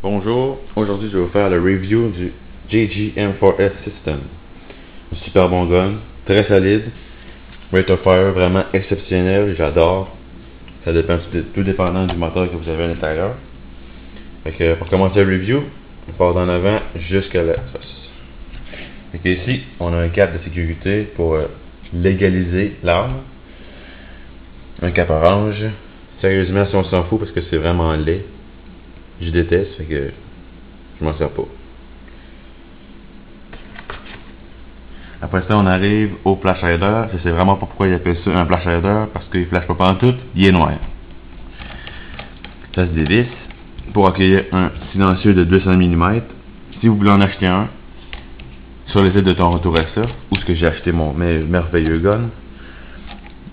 Bonjour, aujourd'hui je vais vous faire le review du JG-M4S System. Un super bon gun, très solide, rate of fire vraiment exceptionnel, j'adore. Ça dépend tout dépendant du moteur que vous avez à l'intérieur. Fait que pour commencer le review, on part d'en avant jusqu'à la sauce. Fait que ici, on a un cap de sécurité pour légaliser l'arme. Un cap orange. Sérieusement, si on s'en fout parce que c'est vraiment laid. Je déteste, fait que je m'en sers pas. Après ça, on arrive au flash hider. Je sais vraiment pas pourquoi ils appellent ça un flash hider, parce qu'il flash pas pantoute, il est noir. Ça se dévisse pour accueillir un silencieux de 200 mm. Si vous voulez en acheter un, sur le site de Toronto Ressa, où ce que j'ai acheté mon merveilleux gun,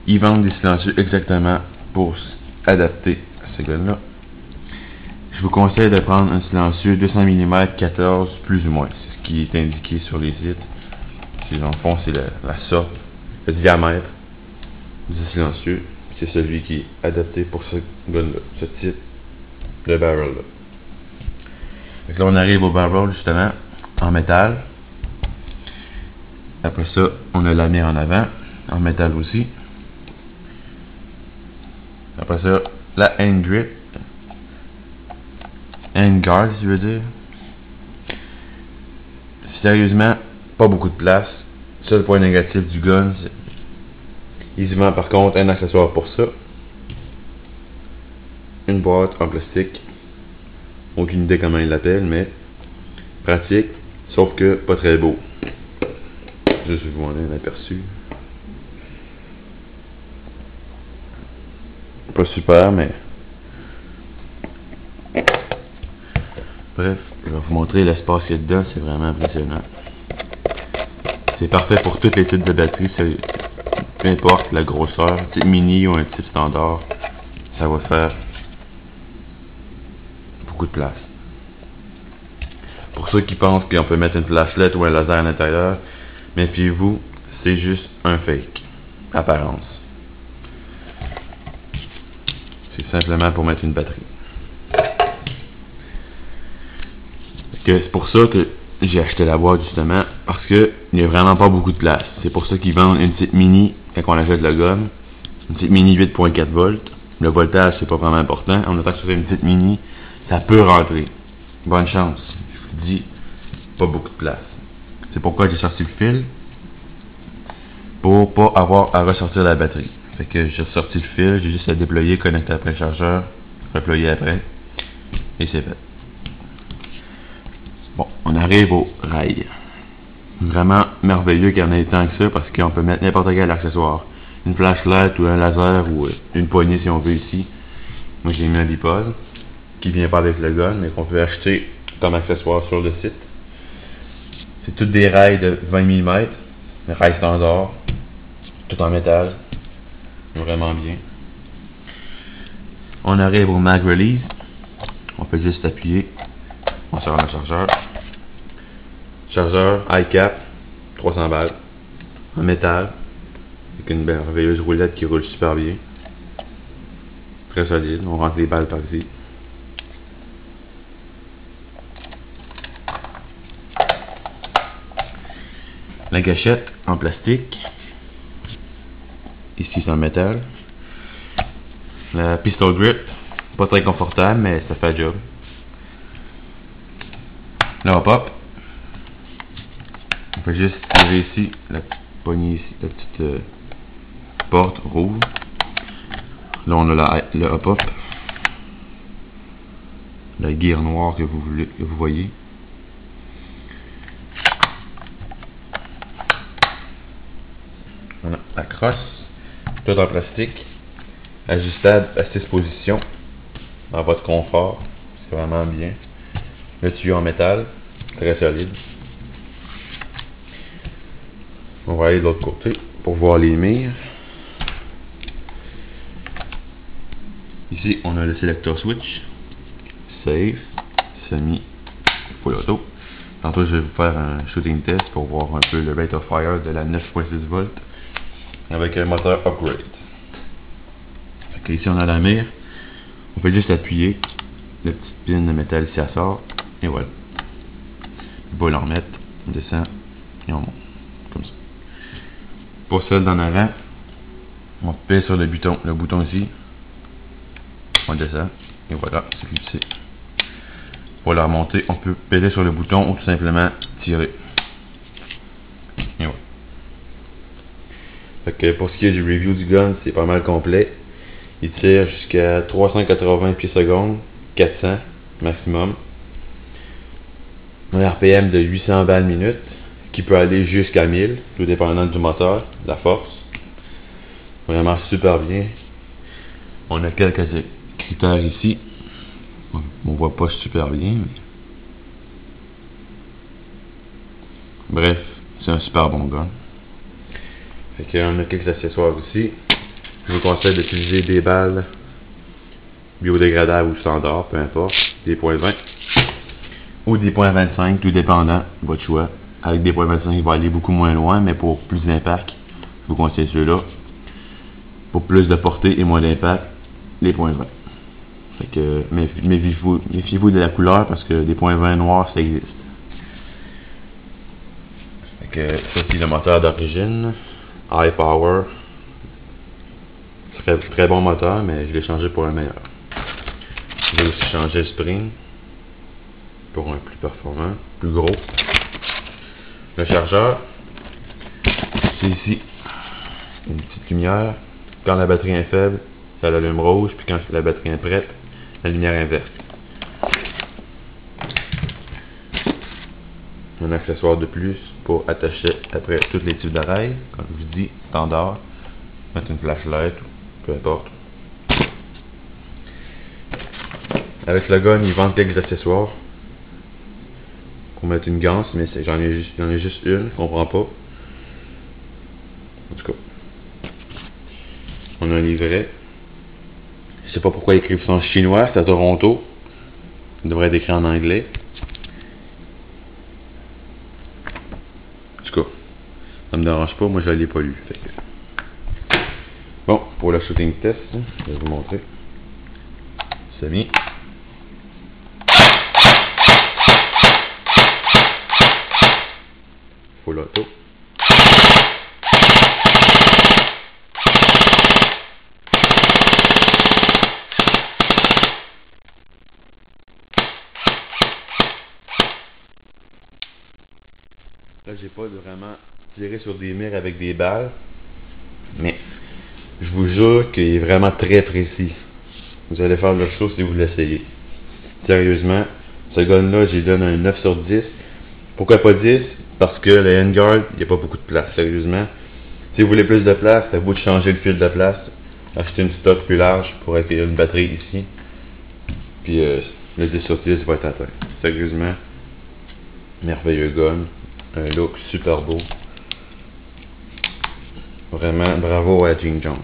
ils vendent des silencieux exactement pour adapter à ce gun-là. Je vous conseille de prendre un silencieux 200 mm 14 plus ou moins. C'est ce qui est indiqué sur les sites. Dans le fond, c'est la sorte, le diamètre du silencieux. C'est celui qui est adapté pour ce gun-là, ce type de barrel-là. Donc là, on arrive au barrel justement en métal. Après ça, on a la mire en avant, en métal aussi. Après ça, la hand grip. Handguard, si je veux dire. Sérieusement, pas beaucoup de place. Seul point négatif du gun, c'est aisément par contre un accessoire pour ça. Une boîte en plastique. Aucune idée comment ils l'appellent, mais pratique, sauf que pas très beau. Juste vous en ai un aperçu. Pas super, mais bref, je vais vous montrer l'espace qu'il y a dedans, c'est vraiment impressionnant. C'est parfait pour tous les types de batteries, peu importe la grosseur, type mini ou un type standard, ça va faire beaucoup de place. Pour ceux qui pensent qu'on peut mettre une flashlight ou un laser à l'intérieur, méfiez-vous, c'est juste un fake, apparence. C'est simplement pour mettre une batterie. C'est pour ça que j'ai acheté la boîte justement, parce que il n'y a vraiment pas beaucoup de place. C'est pour ça qu'ils vendent une petite mini quand on achète le gun, une petite mini 8.4 volts. Le voltage c'est pas vraiment important. En attendant que ce soit une petite mini, ça peut rentrer. Bonne chance. Je vous dis, pas beaucoup de place. C'est pourquoi j'ai sorti le fil, pour pas avoir à ressortir la batterie. Fait que j'ai sorti le fil, j'ai juste à déployer, connecter après le chargeur, reployer après, et c'est fait. Bon, on arrive au rail. Vraiment merveilleux qu'il y en ait tant que ça parce qu'on peut mettre n'importe quel accessoire. Une flashlight ou un laser ou une poignée si on veut ici. Moi j'ai mis un bipod qui vient pas avec le gun mais qu'on peut acheter comme accessoire sur le site. C'est toutes des rails de 20 mm, rails standard, tout en métal. Vraiment bien. On arrive au mag release. On peut juste appuyer. On sort le chargeur. Chargeur, high cap, 300 balles. En métal. Avec une merveilleuse roulette qui roule super bien. Très solide. On rentre les balles par ici. La gâchette en plastique. Ici c'est en métal. La pistol grip. Pas très confortable mais ça fait le job. Le hop-up. On peut juste tirer ici, la poignée ici, la petite porte rouge. Là on a le hop-up. La gear noire que vous voyez. Voilà, la crosse, tout en plastique, ajustable à 6 positions, dans votre confort, c'est vraiment bien. Le tuyau en métal, très solide. On va aller de l'autre côté pour voir les mires. Ici, on a le selector switch, safe, semi, full auto. Tantôt, je vais vous faire un shooting test pour voir un peu le rate of fire de la 9.6 volts avec un moteur upgrade. Ici, on a la mire. On peut juste appuyer la petite pin de métal ici, elle sort. Et voilà. On va l'en remettre, on descend et on monte. Comme ça. Pour celle d'en avant, on pèse sur le bouton ici. On descend. Et voilà, c'est clipsé. Pour la remonter, on peut peser sur le bouton ou tout simplement tirer. Et voilà. Fait que pour ce qui est du review du gun, c'est pas mal complet. Il tire jusqu'à 380 pieds secondes, 400 maximum. Un RPM de 800 balles minute, qui peut aller jusqu'à 1000, tout dépendant du moteur, de la force. Vraiment super bien. On a quelques critères ici. On voit pas super bien, mais... Bref, c'est un super bon gun. Fait qu'on a quelques accessoires ici. Je vous conseille d'utiliser des balles biodégradables ou standards, peu importe, des .20 ou des .25, tout dépendant de votre choix. Avec des .25, il va aller beaucoup moins loin, mais pour plus d'impact, je vous conseille ceux-là. Pour plus de portée et moins d'impact, les .20. Fait que méfiez-vous de la couleur parce que des .20 noirs, ça existe. Fait que ça c'est le moteur d'origine, High Power. Très bon moteur, mais je l'ai changé pour un meilleur. J'ai aussi changé le spring pour un plus performant, plus gros. Le chargeur, c'est ici une petite lumière. Quand la batterie est faible, ça l'allume rouge, puis quand la batterie est prête, la lumière est verte. Un accessoire de plus pour attacher après tous les types d'oreilles, comme je vous dis, standard, mettre une flashlight, peu importe. Avec le gun, ils vendent quelques accessoires pour mettre une ganse, mais j'en ai juste une, je comprends pas. En tout cas, on a un livret. Je sais pas pourquoi ils écrivent ça en chinois, c'est à Toronto. Il devrait être écrit en anglais. En tout cas, ça me dérange pas, moi je l'ai pas lu. Fait que... Bon, pour le shooting test, je vais vous montrer. C'est mis. Full auto. Là, j'ai pas vraiment tiré sur des murs avec des balles, mais je vous jure qu'il est vraiment très précis. Vous allez faire le show si vous l'essayez. Sérieusement, ce gun-là, j'y donne un 9 sur 10. Pourquoi pas 10? Parce que le handguard, il n'y a pas beaucoup de place, sérieusement. Si vous voulez plus de place, c'est à vous de changer le fil de place, acheter une stock plus large pour accueillir une batterie ici. Puis le 10 sur 10 va être atteint. Sérieusement, merveilleux gun. Un look super beau. Vraiment, bravo à Jing Jong.